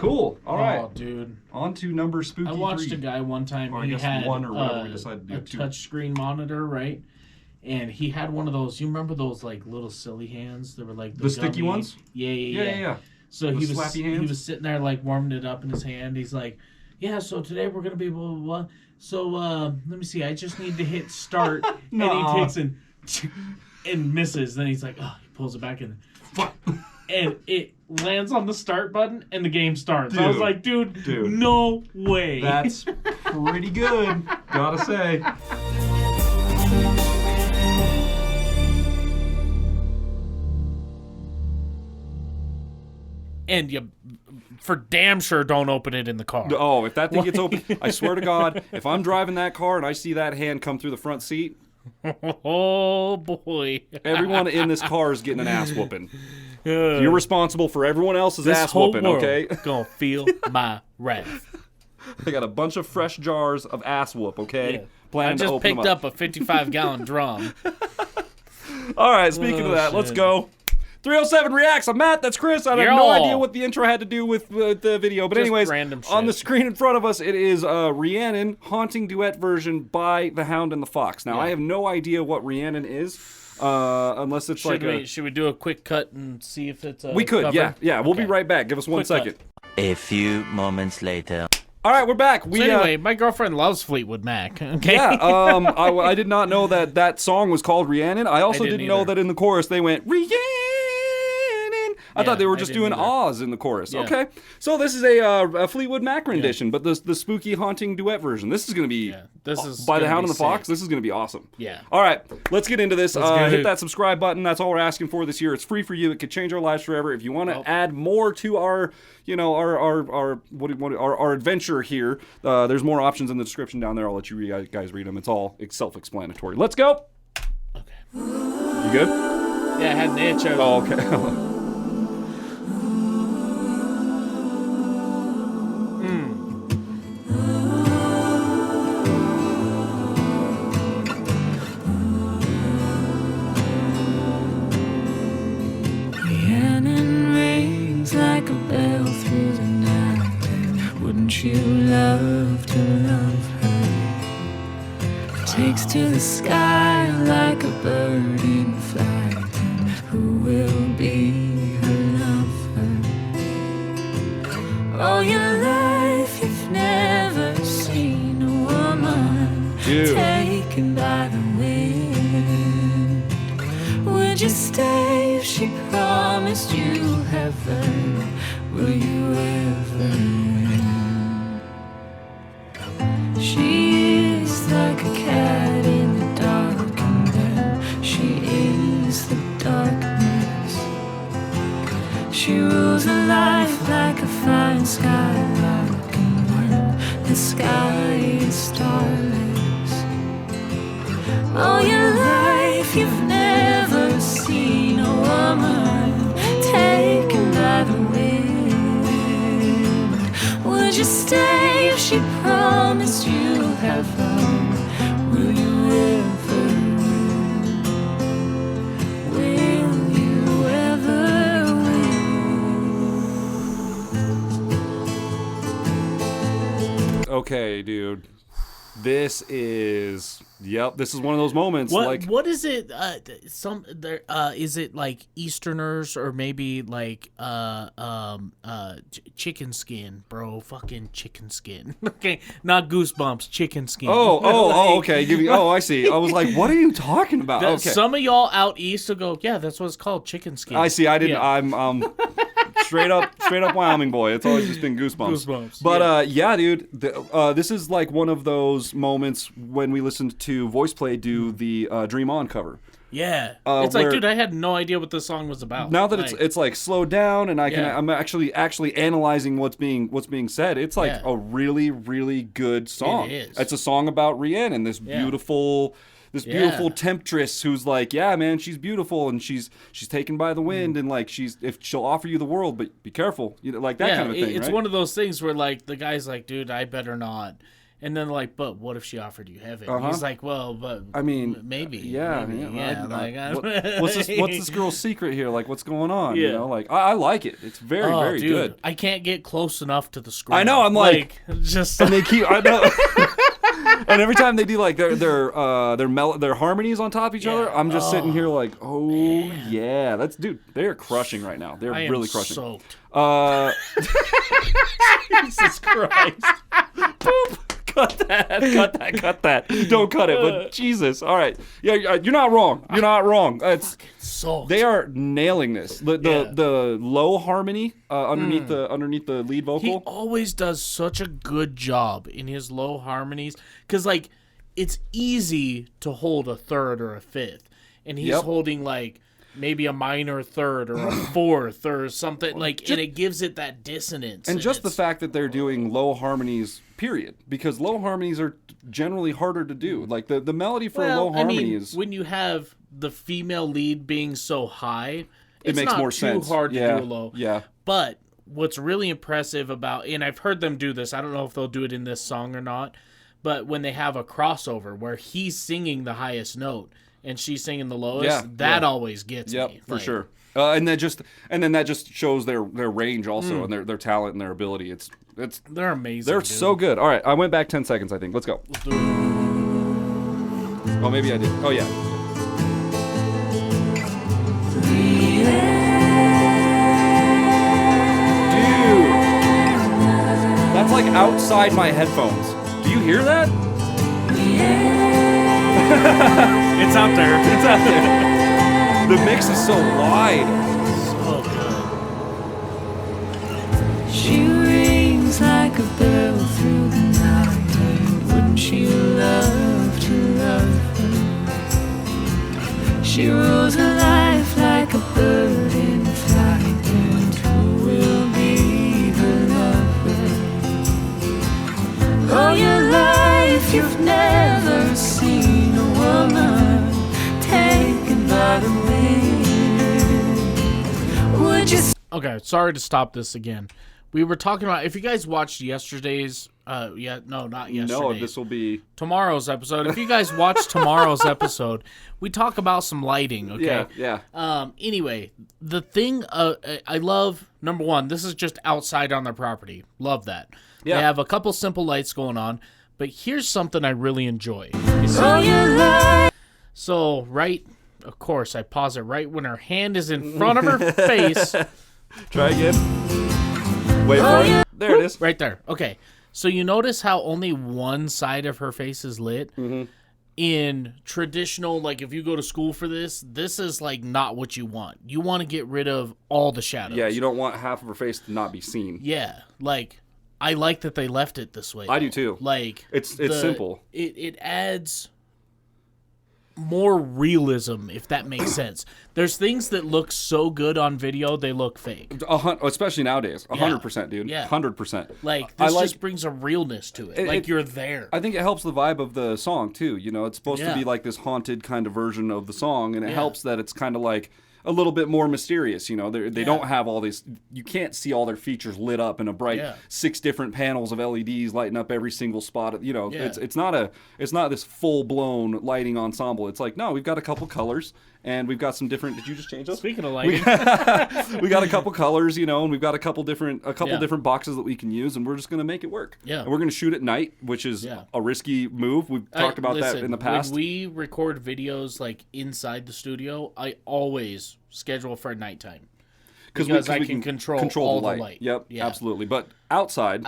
Cool. All right. Oh, dude. On to number spooky I watched 3. a guy one time. Or I he guess had 1 or whatever we decided to do. a 2. touchscreen monitor, right? And he had one of those. You remember those like little silly hands? They were like the sticky ones. Yeah. So The he slappy hands? was sitting there like warming it up in his hand. He's like, "Yeah, so today we're gonna be blah blah blah. So let me see. I just need to hit start." And he takes and misses. Then he's like, "Oh," he pulls it back in. And it lands on the start button, and the game starts. I was like, dude, no way. That's pretty good, gotta say. And you, for damn sure, don't open it in the car. Oh, if that thing gets open, I swear to God, if I'm driving that car and I see that hand come through the front seat, oh boy, everyone in this car is getting an ass whooping. You're responsible for everyone else's ass whooping, okay? Gonna feel my wrath. I got a bunch of fresh jars of ass whoop, okay? Yeah. Planning I just to open picked up a 55-gallon drum. All right, speaking of that, shit. let's go. 307 Reacts. I'm Matt. That's Chris. I have no idea what the intro had to do with the video. But just anyways, random shit. On the screen in front of us, it is Rhiannon, Haunting Duet version by The Hound and the Fox. Now, I have no idea what Rhiannon is. Unless it's should we do a quick cut and see if it's a We could, cover? yeah. We'll be right back. Give us 1 second. A few moments later. All right, we're back. So anyway, my girlfriend loves Fleetwood Mac. Okay. Yeah, I did not know that song was called Rhiannon. I also didn't know that in the chorus they went Rhiannon. I thought they were just doing Oz in the chorus. Yeah. Okay, so this is a Fleetwood Mac rendition, but the spooky haunting duet version. This is going to be by the Hound and the Fox. This is going to be awesome. Yeah. All right, let's get into this. Hit that subscribe button. That's all we're asking for this year. It's free for you. It could change our lives forever. If you want to add more to our our adventure here, there's more options in the description down there. I'll let you guys read them. It's self-explanatory. Let's go. Okay. You good? Yeah, I had an itch. Oh, okay. You love to love her. Takes to the sky like a bird in flight. And who will be her lover? All your life you've never seen a woman taken by the wind. Would you stay if she promised you heaven? Will you ever? She is like a cat in the dark, and then she is the darkness. She rules her life like a fine skylark, and when the sky is starless. All your life you've never seen a woman taken by the wind. Would you stay if she promised you heaven? Will you ever? Will you ever? Okay, dude. This is one of those moments. What is it? Is it like Easterners or maybe like chicken skin, bro? Fucking chicken skin. Okay, not Goosebumps, chicken skin. Okay. I see. I was like, what are you talking about? Okay. Some of y'all out east will go, yeah, that's what it's called, chicken skin. I see. I didn't. Yeah. I'm straight up Wyoming boy. It's always just been Goosebumps. But dude, this is like one of those moments when we listened to VoicePlay do the Dream On cover. Yeah, it's like, dude, I had no idea what this song was about. Now that it's like slowed down, and I'm actually analyzing what's being said. It's like a really, really good song. It is. It's a song about Rhiannon, this beautiful temptress who's like, yeah, man, she's beautiful, and she's taken by the wind, and like if she'll offer you the world, but be careful, like that kind of thing. It's right? one of those things where like the guy's like, dude, I better not. And then like, but what if she offered you heaven? He's like, well, but I mean, maybe. Yeah. What's this girl's secret here? Like, what's going on? Yeah. You know, like I like it. It's very, very dude, good. I can't get close enough to the screen. I know. I'm like just. And they keep. I know. And every time they do like their harmonies on top of each other, I'm just sitting here like, oh yeah, they're crushing right now. They're really crushing. Soaked. Jesus Christ. Boop. Cut that. Don't cut it, but Jesus. All right. Yeah, you're not wrong. They are nailing this. The low harmony underneath the lead vocal. He always does such a good job in his low harmonies because like it's easy to hold a third or a fifth, and he's holding like maybe a minor third or a fourth or something like, and it gives it that dissonance. And just the fact that they're doing low harmonies, period, because low harmonies are generally harder to do. Like the melody for a low harmony is when you have the female lead being so high, it makes more sense. It's not too hard to do a low. Yeah. But what's really impressive about, and I've heard them do this, I don't know if they'll do it in this song or not, but when they have a crossover where he's singing the highest note and she's singing the lowest, that always gets me. For sure. And then that just shows their range also and their talent and their ability. They're amazing. They're so good. All right, I went back 10 seconds, I think. Let's go. Oh, maybe I did. Oh yeah. Dude, that's like outside my headphones. Do you hear that? It's out there. It's out there. The mix is so wide. So good. She rings like a bell through the night, and wouldn't she love to love her? She rules her life like a bird in flight, and who will be her lover? All your life you've never seen a woman taken by the wind. Would you? Okay, sorry to stop this again. We were talking about, if you guys watched yesterday's, not yesterday's. No, this will be tomorrow's episode. If you guys watched tomorrow's episode, we talk about some lighting, okay? Yeah. Anyway, the thing I love, number one, this is just outside on their property. Love that. Yeah. They have a couple simple lights going on, but here's something I really enjoy. So, of course, I pause it right when her hand is in front of her face. Try again. Wait for it. There it is. Right there. Okay. So you notice how only one side of her face is lit? Mm-hmm. In traditional, like if you go to school for this is like not what you want. You want to get rid of all the shadows. Yeah, you don't want half of her face to not be seen. Yeah. Like, I like that they left it this way. I do too. Like, it's simple. It adds more realism, if that makes sense. There's things that look so good on video, they look fake. Especially nowadays. 100%, dude. Yeah. 100%. Like, this just brings a realness to it. Like, you're there. I think it helps the vibe of the song, too. You know, it's supposed to be like this haunted kind of version of the song, and it helps that it's kind of like a little bit more mysterious. You know, they don't have all these, you can't see all their features lit up in a bright 6 different panels of LEDs lighting up every single spot. You know, it's not this full blown lighting ensemble. It's like, no, we've got a couple colors and we've got some different. Did you just change those? Speaking of lighting, we got a couple colors, you know, and we've got a couple different boxes that we can use, and we're just gonna make it work. Yeah, and we're gonna shoot at night, which is a risky move. We've talked about that in the past. When we record videos like inside the studio, I always schedule for nighttime because I can control all the light. Yep, absolutely. But outside,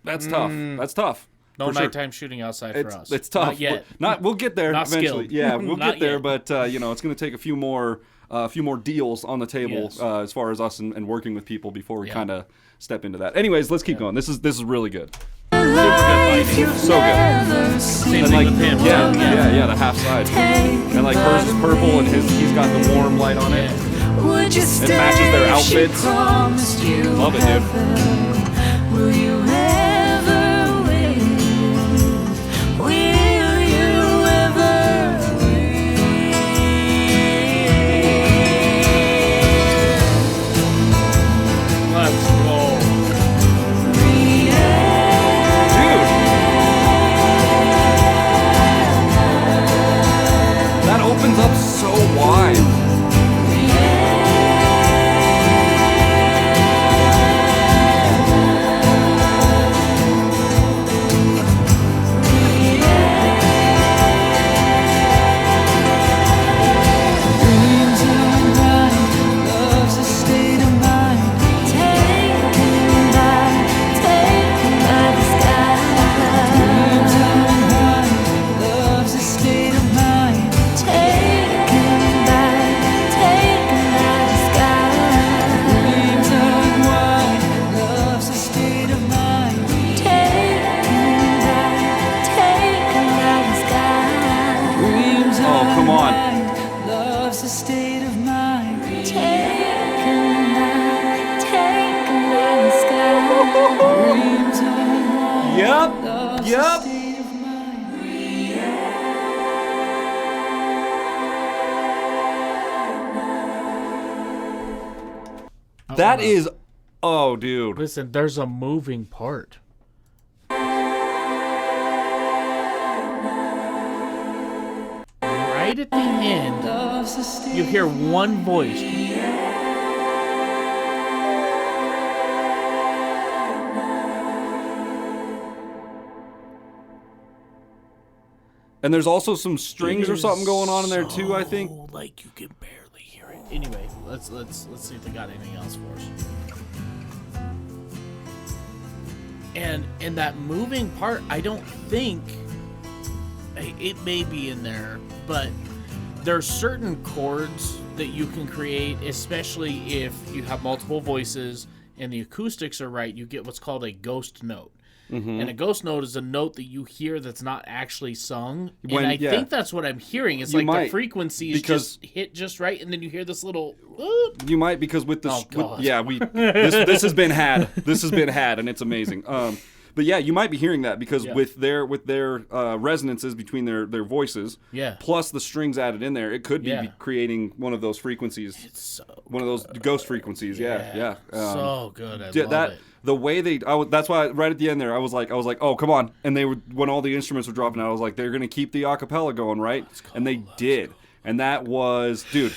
that's tough. That's tough. No nighttime shooting outside for us. It's tough. Not yet. We'll get there eventually. Skilled. Yeah, we'll get there. Yet. But you know, it's going to take a few more deals on the table as far as us and working with people before we kind of step into that. Anyways, let's keep going. This is really good. Super good lighting. So good. Same and thing like, with him. Yeah, the half side. And like hers is purple and he's got the warm light on it. It matches their outfits. Love it, dude. Will you ever win? Will you ever win? Let's go. Dude, Yep. That is, oh, dude. Listen, there's a moving part. Right at the end, you hear one voice. And there's also some strings or something going on in there too, I think. Like you can barely hear it. Anyway, let's see if they got anything else for us. And in that moving part, I don't think it may be in there, but there's certain chords that you can create, especially if you have multiple voices and the acoustics are right. You get what's called a ghost note. Mm-hmm. And a ghost note is a note that you hear that's not actually sung. And I think that's what I'm hearing. It's like the frequencies just hit just right, and then you hear this little... You might, because with the... this has been had. This has been had, and it's amazing. But yeah, you might be hearing that because with their resonances between their voices, plus the strings added in there, it could be creating one of those frequencies. It's so one of those ghost frequencies. Yeah. So good. I love it. The way that's why right at the end there, I was like, oh, come on. And they would, when all the instruments were dropping out, I was like, they're going to keep the acapella going, right? And they did. And that was, dude,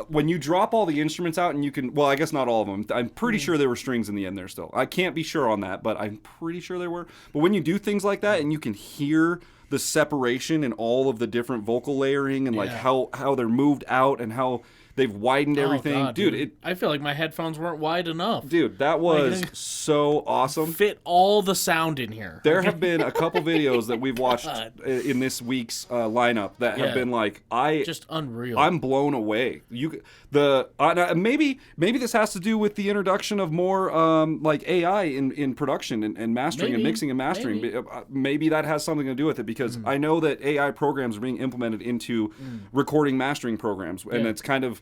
when you drop all the instruments out and you can, well, I guess not all of them. I'm pretty sure there were strings in the end there still. I can't be sure on that, but I'm pretty sure there were. But when you do things like that and you can hear the separation and all of the different vocal layering and like how they're moved out and how they've widened everything. God, dude. I feel like my headphones weren't wide enough. Dude, that was so awesome. Fit all the sound in here. There have been a couple videos that we've watched in this week's lineup that have been like, just unreal. I'm blown away. Maybe this has to do with the introduction of more like AI in production and mastering and mixing and mastering. Maybe that has something to do with it because I know that AI programs are being implemented into recording mastering programs, and it's kind of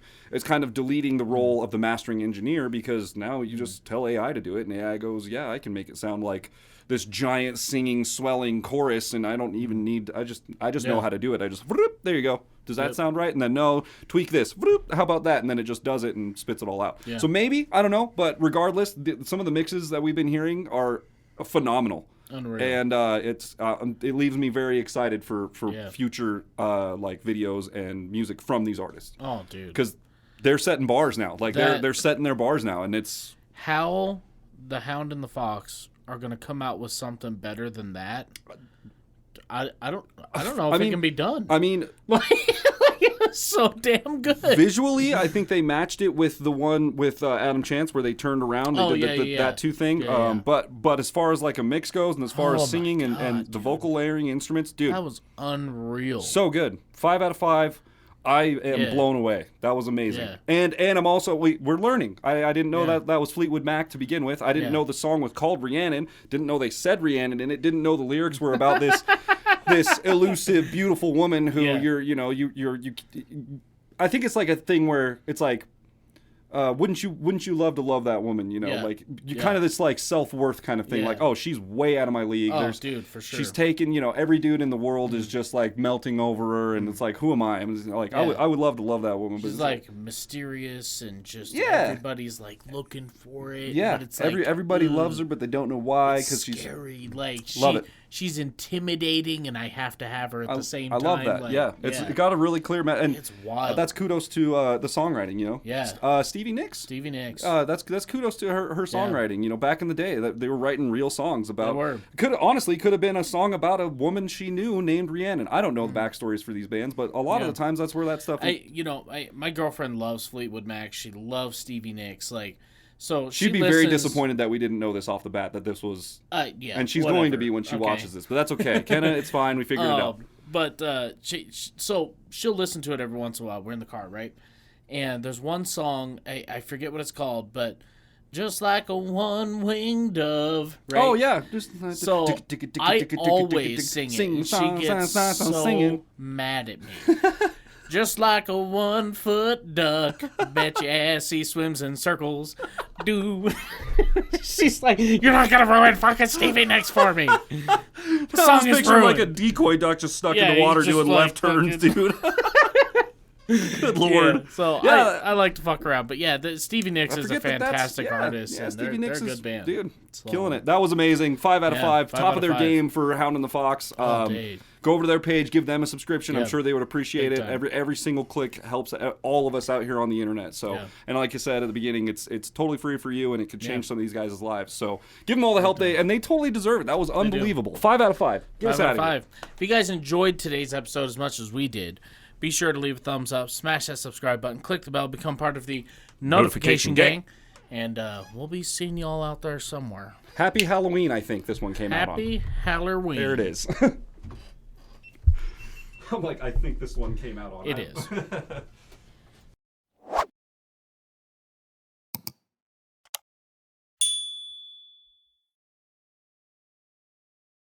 deleting the role of the mastering engineer because now you just tell AI to do it, and AI goes, yeah, I can make it sound like this giant singing, swelling chorus, and I don't even need. I just know how to do it. I just there you go. Does that sound right? And then no, tweak this. How about that? And then it just does it and spits it all out. Yeah. So maybe, I don't know, but regardless, some of the mixes that we've been hearing are phenomenal. Unreal. And it leaves me very excited for future like videos and music from these artists. Oh, dude, because they're setting bars now. Like they're setting their bars now, and it's how the Hound and the Fox are going to come out with something better than that. I don't know if it can be done. I mean, it's so damn good. Visually, I think they matched it with the one with Adam Chance where they turned around. They did that two thing. But as far as like a mix goes, and as far as singing and the vocal layering instruments, dude, that was unreal. So good. 5 out of 5. I am blown away. That was amazing. Yeah. And I'm also we're learning. I didn't know that was Fleetwood Mac to begin with. I didn't know the song was called Rhiannon. Didn't know they said Rhiannon in it. Didn't know the lyrics were about this this elusive, beautiful woman who you're I think it's like a thing where it's like wouldn't you love to love that woman, like you kind of this like self-worth kind of thing, like, oh, she's way out of my league. Dude, for sure. She's taken, every dude in the world is just like melting over her, and it's like, who am I? I'm like, I would love to love that woman, but she's like mysterious and just everybody's like looking for it. Yeah, but it's like, everybody loves her, but they don't know why, because she's scary. Like love it. She's intimidating, and I have to have her at the same time. I love that. Like, it got a really clear and it's wild. That's kudos to the songwriting. Yeah. Stevie Nicks. That's kudos to her songwriting. Back in the day, they were writing real songs about. They were. Could have been a song about a woman she knew named Rhiannon. I don't know the backstories for these bands, but a lot of the times that's where that stuff. My girlfriend loves Fleetwood Mac. She loves Stevie Nicks. Like. So she'd be very disappointed that we didn't know this off the bat, that this was... and she's going to be when she watches this, but that's okay. Kenna, it's fine. We figured it out. But so she'll listen to it every once in a while. We're in the car, right? And there's one song, I forget what it's called, but just like a one-winged dove, right? Oh, yeah. So I always sing it. And she gets so mad at me. Just like a 1-foot duck. Bet your ass he swims in circles. She's like, you're not gonna ruin fucking Stevie Nicks for me. The song is ruined. Like a decoy duck just stuck in the water doing left turns, dude. Good lord. Yeah, so I like to fuck around, but Stevie Nicks is a fantastic artist. Yeah, and Stevie Nicks they're a is good band. Dude, killing it. That was amazing. 5 out of 5. Top of their game for Hound and the Fox. Go over to their page, give them a subscription. I'm sure they would appreciate it. Every single click helps all of us out here on the internet. So, and like I said at the beginning, it's totally free for you, and it could change some of these guys' lives. So, give them all the help they totally deserve it. That was unbelievable. 5 out of 5. Get us out of here. If you guys enjoyed today's episode as much as we did, be sure to leave a thumbs up, smash that subscribe button, click the bell, become part of the notification gang, and we'll be seeing you all out there somewhere. Happy Halloween, I think this one came out on. Happy Halloween. There it is. I'm like, I think this one came out on. It is.